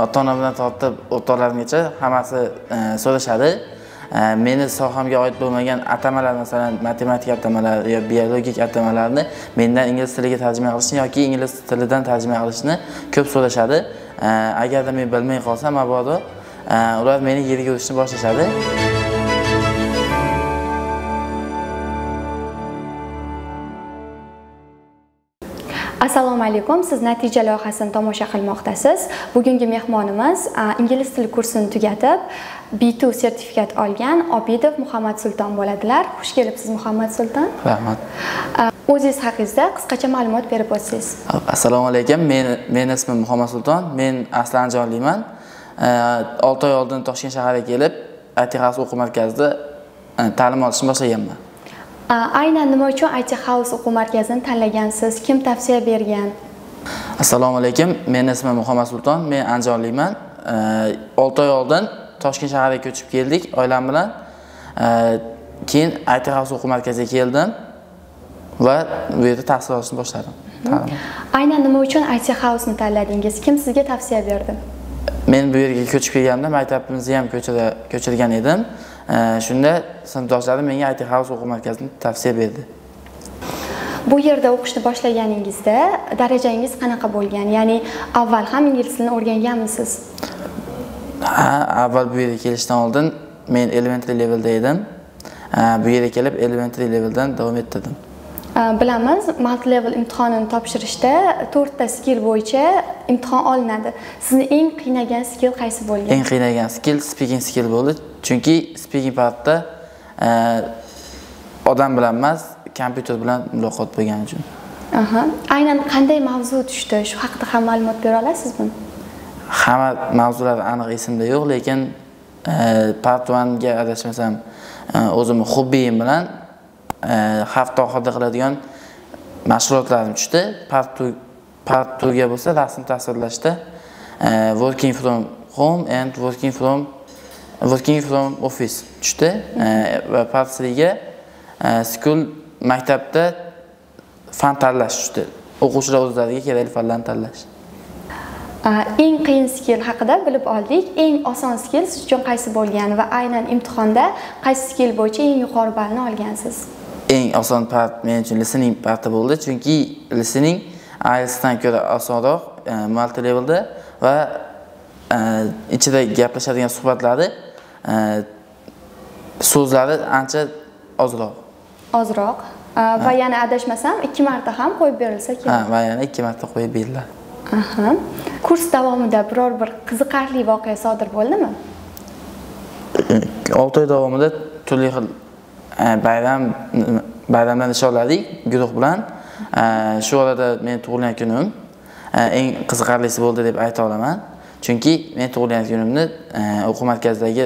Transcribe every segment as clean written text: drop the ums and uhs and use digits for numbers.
ota-onamdan tortib o'rtoqlarimgacha hammasi so'rashadi. Meni sohamga oid bo'lmagan atamalar, masalan, matematika atamalar yo biologik atamalarni mendan ingliz tiliga tarjima qilishni yoki ingliz tilidan tarjima qilishni ko'p so'rashadi. Agarda men bilmay qolsam, mabodo ular meni yerga urishni boshlashadi. Assalomu alaykum. Siz natija loyihasini tomosha qilmoqdasiz. Bugungi mehmonimiz ingliz tili kursini tugatib, B2 sertifikat olgan Obidov Muhammad Sulton bo'ladilar. Xush kelibsiz Muhammad Sulton. Rahmat. O'zingiz haqingizda qisqacha ma'lumot berib o'tsangiz. Assalomu alaykum. Men ismim Muhammad Sulton. Men asli Andijonlikman. 6 oy oldin Toshkent shahriga kelib, IT House o'quv markazida ta'lim olishni boshlaganman. Aynan nima uchun IT House o'quv markazini tanlagansiz? Kim tavsiya bergan? Assalomu alaykum. Men ismim Muhammad Sulton. Men Andijonlikman. 6 oy oldin Toshkent shahriga ko'chib keldik oilam bilan. Keyin IT House o'quv markaziga keldim va bu yerda tahsil olishni boshladim. Aynan nima uchun IT House ni tanladingiz? Kim sizga tavsiya berdi? Men bu yerga ko'chib kelganimda maktabimizni ham ko'chirgan edim. Shunda sinfdoshlarim menga IT House o'quv markazini tavsiya berdi. Bu yerda o'qishni boshlaganingizda darajangiz qanaqa bo'lgan? Ya'ni avval ham ingliz tilini o'rganganmisiz? Avval bu yerga kelishdan oldin men elementary levelda edim. Bu yerga kelib elementary leveldan davom ettirdim. Bilamiz, multi level imtihonini topshirishda 4 ta skill bo'yicha imtihon olinadi. Sizni eng qiynagan skill qaysi bo'lgan? Eng qiynagan skill speaking skill bo'ldi. Chunki speaking partda odam bilan emas, kompyuter bilan muloqot bo'lgani uchun. Aynan qanday mavzu tushdi? Shu haqida ham ma'lumot bera olasizmi? Hamma mavzular aniq esimda yo'q, lekin part 1 ga adashmasam, o'zimning hobbiyim bilan hafta oxirida qiladigan mashg'ulotlarim tushdi. Part 2 ga bo'lsa rasm tasvirlashda working from home and working from office tushdi. Va part 3 ga school maktabda fan tanlash tushdi. O'quvchilar o'zlariga kerakli fanlarni tanlash. Eng qiyin skill haqida bilib oldik. Eng oson skill siz uchun qaysi bo'lgan va aynan imtihonda qaysi skill bo'yicha eng yuqori ballni olgansiz? Eng oson part men uchun listening parti bo'ldi, chunki listening IELTS dan ko'ra osonroq multi levelda va ichida gaplashadigan suhbatlari so'zlari ancha ozroq. Va yana adashmasam 2 marta ham qo'yib berilsa kerak. Va yana 2 marta qo'yib beriladi. Kurs davomida biror bir qiziqarli voqea sodir bo'ldimi? 6 oy davomida turli xil bayramlar nishonladik guruh bilan. Shu orada men tug'ilgan kunim eng qiziqarlisi bo'ldi deb ayta olaman. Chunki men tug'ilgan kunimni o'quv markazidagi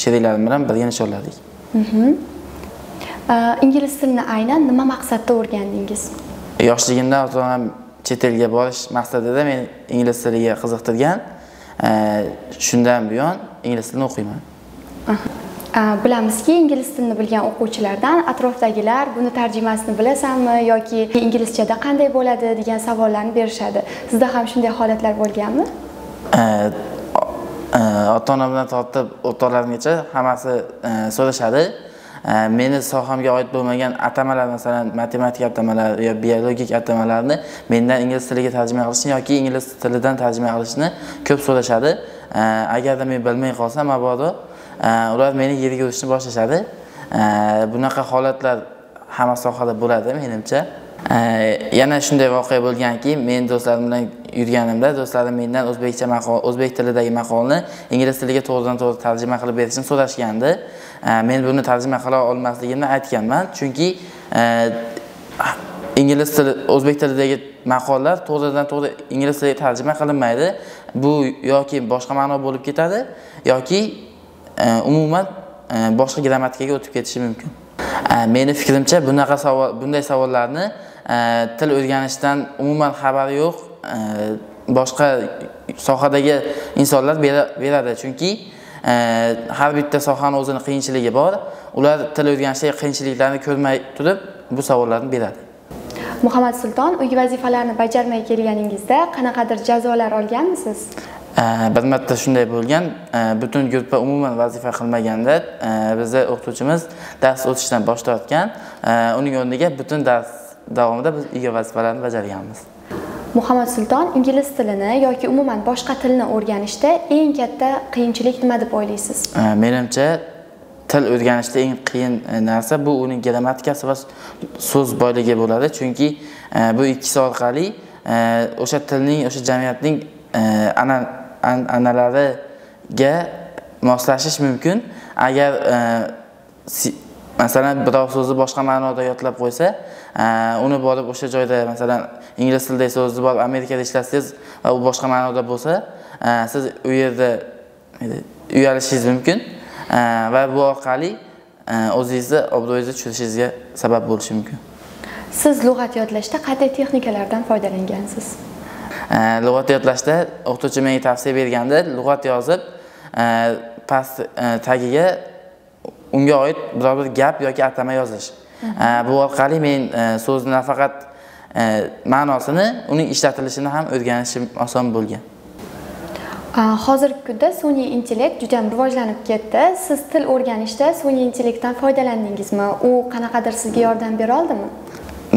sheriklarim bilan birga nishonladik. Ingliz tilini aynan nima maqsadda o'rgandingiz? Yoshligimda ota-onam chet elga borish maqsadida men ingliz tiliga qiziqtirgan. Shundan buyon ingliz tilini o'qiyman. Bilamizki, ingliz tilini bilgan o'quvchilardan atrofdagilar buni tarjimasini bilasanmi yoki inglizchada qanday bo'ladi degan savollarni berishadi. Sizda ham shunday holatlar bo'lganmi? Ota-onamdan tortib o'rtoqlarimgacha hammasi so'rashadi. Meni sohamga oid bo'lmagan atamalar, masalan, matematika atamalar yo biologik atamalarni mendan ingliz tiliga tarjima qilishni yoki ingliz tilidan tarjima qilishni ko'p so'rashadi. Agarda men bilmay qolsam, mabodo ular meni yerga urishni boshlashadi. Bunaqa holatlar hamma sohada bo'ladi menimcha. Yana shunday voqea bo'lganki, men do'stlarim bilan yurganimda do'stlarim mendan o'zbek tilidagi maqolni ingliz tiliga to'g'ridan-to'g'ri tarjima qilib berishni so'rashgandi. Men buni tarjima qila olmasligimni aytganman, chunki ingliz tili, o'zbek tilidagi maqollar to'g'ridan-to'g'ri ingliz tiliga tarjima qilinmaydi. Bu yoki boshqa ma'no bo'lib ketadi yoki umuman boshqa grammatikaga o'tib ketishi mumkin. Meni fikrimcha bunday savollarni til o'rganishdan umuman xabari yo'q boshqa sohadagi insonlar beradi, chunki har bitta sohaning o'zining qiyinchiligi bor. Ular til o'rganishdagi qiyinchiliklarni ko'rmay turib bu savollarni beradi. Muhammad Sulton, uy vazifalarini bajarmay kelganingizda qanaqadir jazolar olganmisiz? Bir marta shunday bo'lgan, butun guruhga umuman vazifa qilmaganda bizni o'qituvchimiz dars o'tishdan bosh tortgan, uning o'rniga butun dars davomida biz uyga vazifalarni bajarganmiz. Muhammad Sulton, ingliz tilini yoki umuman boshqa tilni o'rganishda eng katta qiyinchilik nima deb o'ylaysiz? Menimcha til o'rganishda eng qiyin narsa bu uning grammatikasi va so'z boyligi bo'ladi, chunki bu ikkisi orqali o'sha tilning, o'sha jamiyatning an'analariga moslashish mumkin. Agar masalan birov so'zni boshqa ma'noda yodlab qo'ysa, uni borib o'sha joyda masalan ingliz tilidagi so'zni borib Amerikada ishlatsangiz va u boshqa ma'noda bo'lsa, siz u yerda uyalishingiz mumkin va bu orqali o'zingizni obro'yingizni tushirishingizga sabab bo'lishi mumkin. Siz lug'at yodlashda qanday texnikalardan foydalangansiz? Lug'at yodlashda o'qituvchi menga tavsiya berganda, lug'at yozib, past tagiga unga oid biror bir gap yoki atama yozish. Bu orqali men so'zni nafaqat ma'nosini, uning ishlatilishini ham o'rganishim oson bo'lgan. Hozirgi kunda sun'iy intellekt juda ham rivojlanib ketdi. Siz til o'rganishda sun'iy intellektdan foydalandingizmi? U qanaqadir sizga yordam bera oldimi?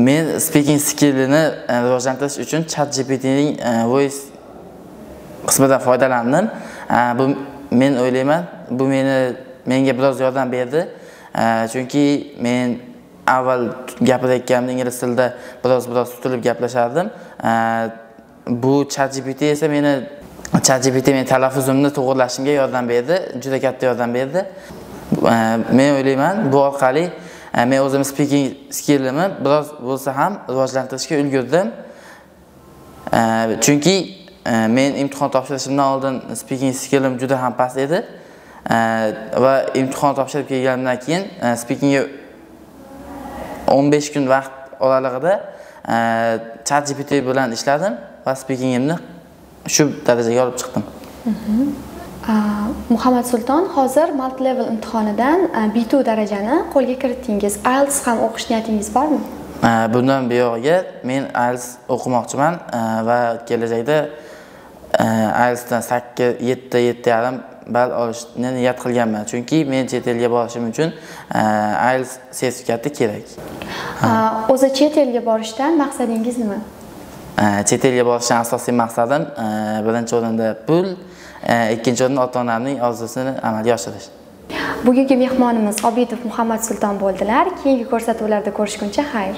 Men speaking skillini rivojlantirish uchun ChatGPTning voice qismidan foydalandim. Bu men o'ylayman, bu menga biroz yordam berdi. Chunki men avval gapirayotganimda ingliz tilida biroz tutilib gaplashardim. Bu ChatGPT esa meni talaffuzimni to'g'rilashimga yordam berdi, juda katta yordam berdi. Men o'ylayman, bu orqali men o'zim speaking skillimni biroz bo'lsa ham rivojlantirishga ulgurdim. Chunki men imtihon topshirishimdan oldin speaking skillim juda ham past edi. Va imtihon topshirib kelganimdan keyin speakingga 15 kun vaqt oralig'ida ChatGPT bilan ishladim va speakingimni shu darajaga olib chiqdim. Muhammad Sulton, hozir multi-level imtihonidan B2 darajani qo'lga kiritdingiz. IELTS ham o'qish niyatingiz bormi? Bundan buyog'iga men IELTS o'qimoqchiman va kelajakda IELTSdan 7.5 ball olishni niyat qilganman. Chunki men chet elga borishim uchun IELTS sertifikati kerak. O'zi chet elga borishdan maqsadingiz nima? Chet elga borishdan asosiy maqsadim birinchi o'rinda pul, ikkinchi o'rinda ota-onamning orzusini amalga oshirish. Bugungi mehmonimiz Obidov Muhammad Sulton bo'ldilar. Keyingi ko'rsatuvlarda ko'rishguncha xayr.